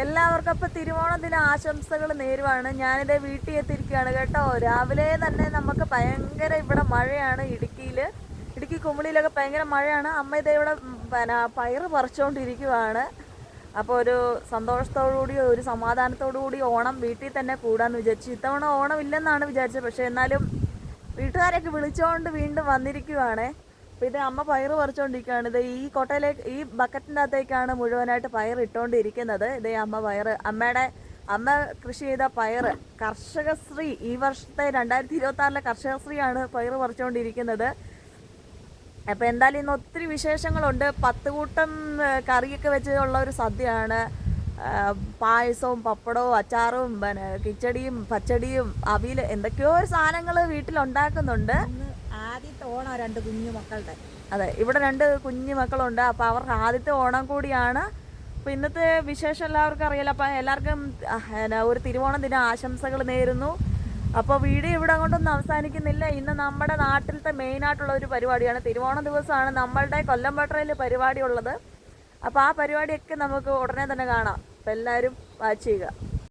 എല്ലാവർക്കും അപ്പോൾ തിരുവോണദിന ആശംസകൾ നേരുവാണ്. ഞാനിത് വീട്ടിൽ എത്തിയിരിക്കുകയാണ് കേട്ടോ. രാവിലെ തന്നെ നമുക്ക് ഭയങ്കര ഇവിടെ മഴയാണ്. ഇടുക്കി കുമളിയിലൊക്കെ ഭയങ്കര മഴയാണ്. അമ്മ ഇതേ ഇവിടെ പയറ് പറിച്ചുകൊണ്ടിരിക്കുവാണ്. അപ്പോൾ ഒരു സന്തോഷത്തോടുകൂടി ഒരു സമാധാനത്തോടു കൂടി ഓണം വീട്ടിൽ തന്നെ കൂടാമെന്ന് വിചാരിച്ചു. ഇത്തവണ ഓണം ഇല്ലെന്നാണ് വിചാരിച്ചത്. പക്ഷേ എന്നാലും വീട്ടുകാരെയൊക്കെ വിളിച്ചുകൊണ്ട് വീണ്ടും വന്നിരിക്കുവാണേ. അപ്പോൾ ഇത് അമ്മ പയറ് പറിച്ചുകൊണ്ടിരിക്കുകയാണ്. ഇത് ഈ കൊട്ടയിലേക്ക് ഈ ബക്കറ്റിൻ്റെ അകത്തേക്കാണ് മുഴുവനായിട്ട് പയർ ഇട്ടുകൊണ്ടിരിക്കുന്നത്. ഇതേ അമ്മ കൃഷി ചെയ്ത പയറ് കർഷകശ്രീ ഈ വർഷത്തെ 2026 കർഷകശ്രീയാണ് പയറ് പറിച്ചുകൊണ്ടിരിക്കുന്നത്. അപ്പോൾ എന്തായാലും ഇന്ന് ഒത്തിരി വിശേഷങ്ങളുണ്ട്. 10 കൂട്ടം കറിയൊക്കെ വെച്ചുള്ള ഒരു സദ്യയാണ്. പായസവും പപ്പടവും അച്ചാറും കിച്ചടിയും പച്ചടിയും അവിയൽ എന്തൊക്കെയോ ഒരു സാധനങ്ങൾ വീട്ടിലുണ്ടാക്കുന്നുണ്ട്. ആദ്യത്തെ ഓണം 2 കുഞ്ഞു മക്കളുടെ. അതെ, ഇവിടെ 2 കുഞ്ഞു മക്കളുണ്ട്. അപ്പോൾ അവർക്ക് ആദ്യത്തെ ഓണം കൂടിയാണ്. അപ്പോൾ ഇന്നത്തെ വിശേഷം എല്ലാവർക്കും അറിയാലോ. അപ്പം എല്ലാവർക്കും ഒരു തിരുവോണ ദിന ആശംസകൾ നേരുന്നു. അപ്പോൾ വീഡിയോ ഇവിടെ അങ്ങോട്ടൊന്നും അവസാനിക്കുന്നില്ല. ഇന്ന് നമ്മുടെ നാട്ടിലത്തെ മെയിനായിട്ടുള്ള ഒരു പരിപാടിയാണ്. തിരുവോണ ദിവസമാണ് നമ്മളുടെ കൊല്ലംപട്ടറയിൽ പരിപാടി ഉള്ളത്. അപ്പോൾ ആ പരിപാടിയൊക്കെ നമുക്ക് ഉടനെ തന്നെ കാണാം. അപ്പോൾ എല്ലാവരും വാച്ച് ചെയ്യുക.